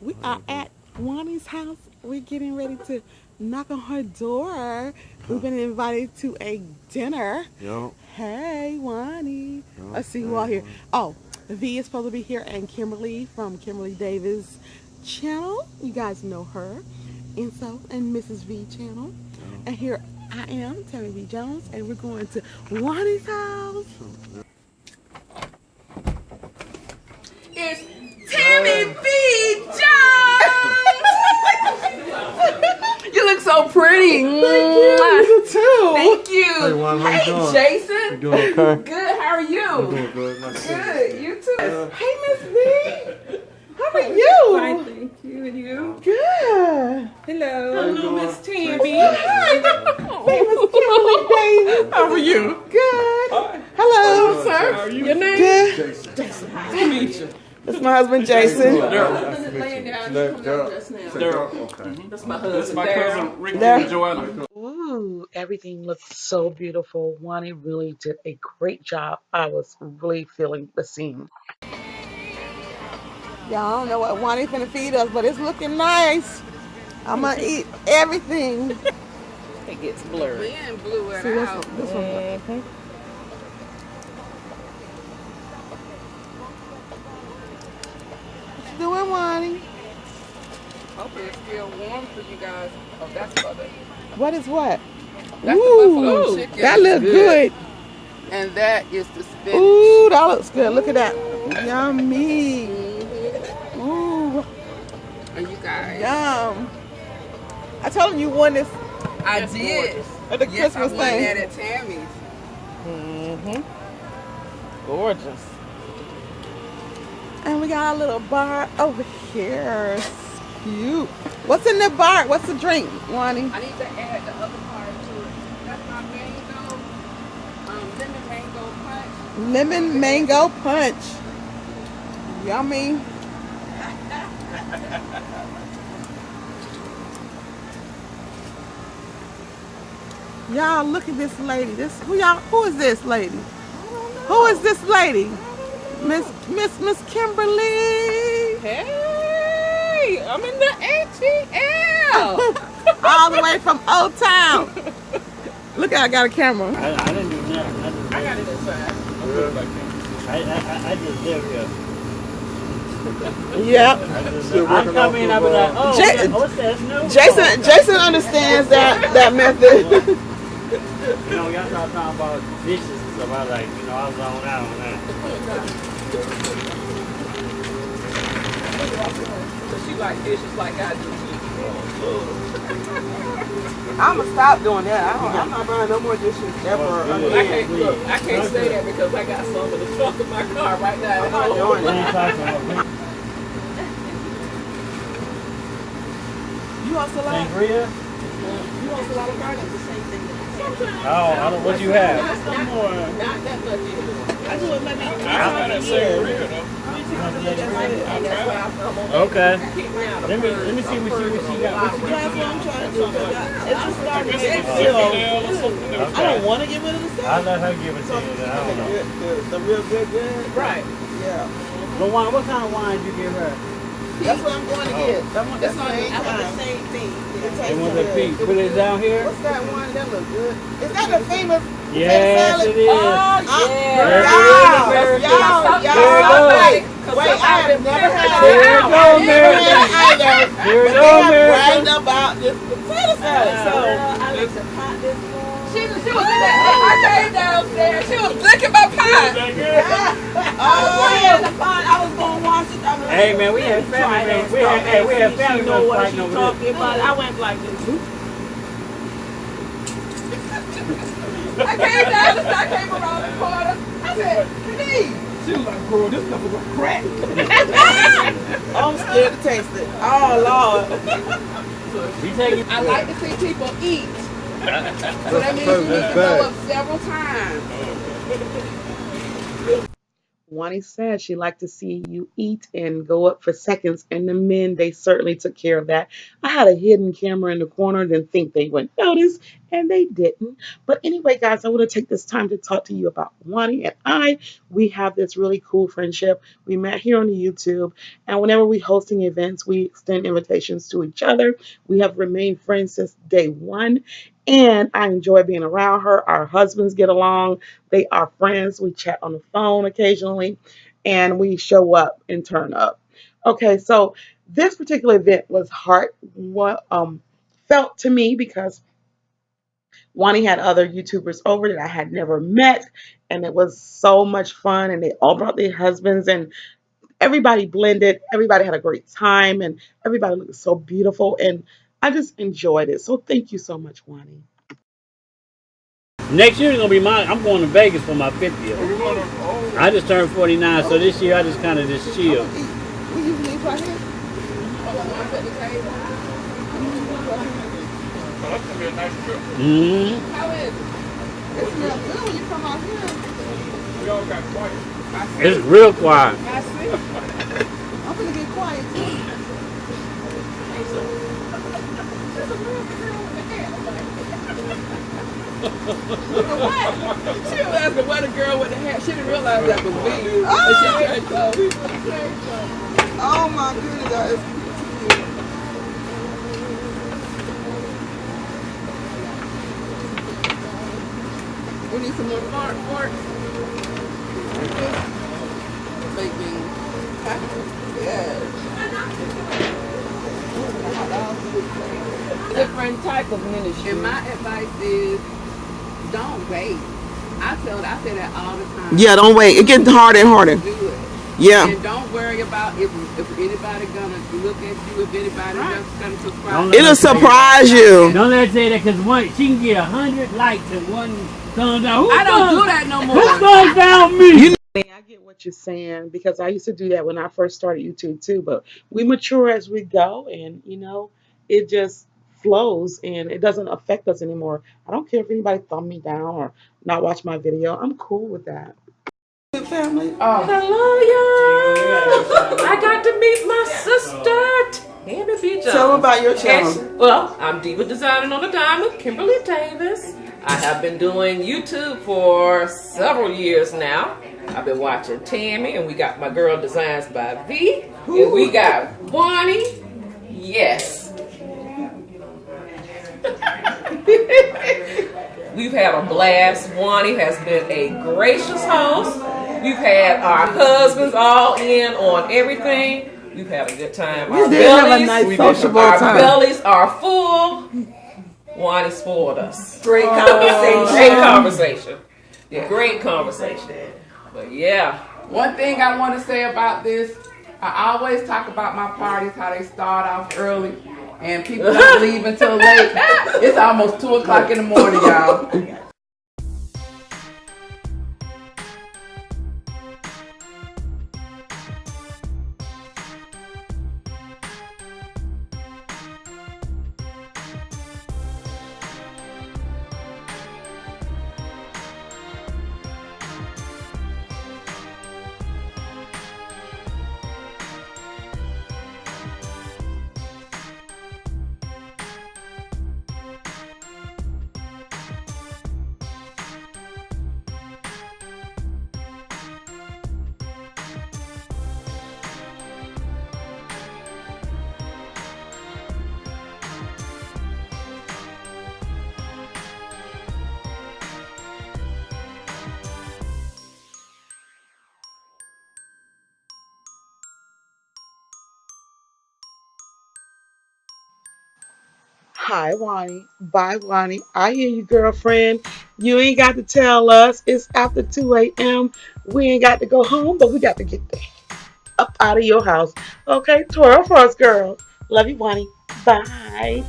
We are at Juani's house. We're getting ready to knock on her door. We've been invited to a dinner. Yo. Hey, Juani. I see you all here. Oh, V is supposed to be here, and Kimberly from Kimberly Davis channel. You guys know her. And Mrs. V channel. And here I am, Tammy V Jones, and we're going to Juani's house. It's Tammy V Jones! You look so pretty. Thank you, you too. Thank you. Hey, Juan, how you doing? Jason. You doing okay? Good, how are you? I'm doing good. Nice to meet Good, you too. Hey, Miss V. How are you? Fine, thank you. And you? Good. Hello. Hello, Miss Tammy. Hey, Miss Kimberly Davis. How are you? Good. Hi. Hello, sir. How are you? Your name? Good. Jason. Nice to meet you. That's my husband, Jason. Laying down. Okay. That's my husband. That's my cousin, Ricky There. and Juani. Ooh, everything looks so beautiful. Juani really did a great job. I was really feeling the scene. Y'all don't know what Juani's finna feed us, but it's looking nice. I'm gonna eat everything. It gets blurry. Wind blew it See, out. this one. What you doing, Juani? Hopefully it's still warm for you guys. Oh, that's butter. What is what? That's the buffalo chicken. That looks good. And that is the spinach. Ooh, that looks good. Look at that. Yummy. Ooh, And you guys. yum. I told him you won this I did. at the Yes, I Christmas won that thing. at Tammy's. Gorgeous. And we got a little bar over here. Cute. What's in the bar? What's the drink, Juani? I need to add the other part to it. That's my mango, lemon mango punch. Lemon mango punch. Yummy. Y'all look at this lady. Who is this lady? Who is this lady? Miss Kimberly. Hey, I'm in the ATL. All the way from Old Town. Look, I got a camera. I didn't do that. I got it inside. I just live here. Yep. I come in, I be like, oh, what's that? No. Jason understands that method. You know, y'all start talking about dishes and stuff. I was like, you know, I was on out on that. She like dishes like I do. I'm gonna stop doing that. I'm not buying no more dishes ever. I can't say that because I got some in the trunk of my car right now. I'm not doing that. You also like? Sangria? You also like garlic? The same thing. Oh, I don't. What you have? Not that much either. I do it maybe 3 I got that times a year. sangria though. And that's why I'm on Okay. keep me out of Let me see what she got. What she That's what I'm trying to do. It's just starting to It's get a feel. female or something. I don't want to get rid of the I'll stuff. let her give it to you. I don't know. The real good. Right. Yeah. But wine, what kind of wine did you give her? That's what I'm going to get. That's That's the on same the- I time. The same thing. It It tastes was a good. peach. Put it down here. What's that one? That look good. Is that the famous Yes, salad? it is. Oh, There yeah. it is. Y'all. Wait, I have never had There it goes, Mary. Here it goes, Mary. bragged about this potato salad. So I like to pot this one. She was in that. I came downstairs. She was licking my pot. I was going to wash it. Hey man, we had family members. We had family members fighting over this. I went like this. I came down the I came around the corner. I said, please. She was like, bro, this stuff is like crack. I'm scared to taste it. Oh, Lord. We taking. I like to see people eat. So that means you need to go up several times. Juani said she liked to see you eat and go up for seconds, and the men, they certainly took care of that. I had a hidden camera in the corner, didn't think they would notice, and they didn't. But anyway, guys, I want to take this time to talk to you about Juani and I. We have this really cool friendship. We met here on the YouTube, and whenever we hosting events, we extend invitations to each other. We have remained friends since day one, and I enjoy being around her. Our husbands get along. They are friends. We chat on the phone occasionally, and we show up and turn up. Okay, so this particular event was felt to me because Wani had other YouTubers over that I had never met, and it was so much fun. And they all brought their husbands, and everybody blended. Everybody had a great time, and everybody looked so beautiful. And I just enjoyed it. So thank you so much, Wani. Next year is gonna be mine. I'm going to Vegas for my 50th. I just turned 49, so this year I just kind of just chill. We usually eat right here. That's gonna be a nice trip. Mm-hmm. How is it? It smells good when you come out here. We all got quiet. It's real quiet. I see. I'm gonna get quiet too. What? She was asking what a girl with the hair. She didn't realize that was me. Oh my goodness, that is cute. We need some more forks. Baked beans. Yes. Different type of ministry. And my advice is don't wait. I say that all the time. Yeah, don't wait. It gets harder and harder. Do it. Yeah. And don't worry about if anybody gonna look at you, if anybody else gonna subscribe. It'll surprise you. Don't let her say that, because she can get 100 likes and one thumbs down. I don't do that no more. Who thumbs down me? I get what you're saying because I used to do that when I first started YouTube too. But we mature as we go, and it just flows and it doesn't affect us anymore. I don't care if anybody thumb me down or not watch my video. I'm cool with that. Family. Hello, y'all. I got to meet my sister, Tammy B. Tell them about your channel. Well, I'm Diva Designing on the Diamond, Kimberly Davis. I have been doing YouTube for several years now. I've been watching Tammy, and we got my girl Designs by V. And we got Juani. Yes. We've had a blast. Juani has been a gracious host. We've had our husbands all in on everything. We've had a good time. We did have a nice sociable our time. bellies are full. Juani spoiled us. Great conversation. Great conversation. Yeah, great conversation. But yeah. One thing I want to say about this, I always talk about my parties, how they start off early and people don't leave until late. It's almost 2 o'clock in the morning, y'all. Hi, Wani. Bye, Wani. I hear you, girlfriend. You ain't got to tell us. It's after 2 a.m. We ain't got to go home, but we got to get there. Up out of your house. Okay, twirl for us, girl. Love you, Wani. Bye.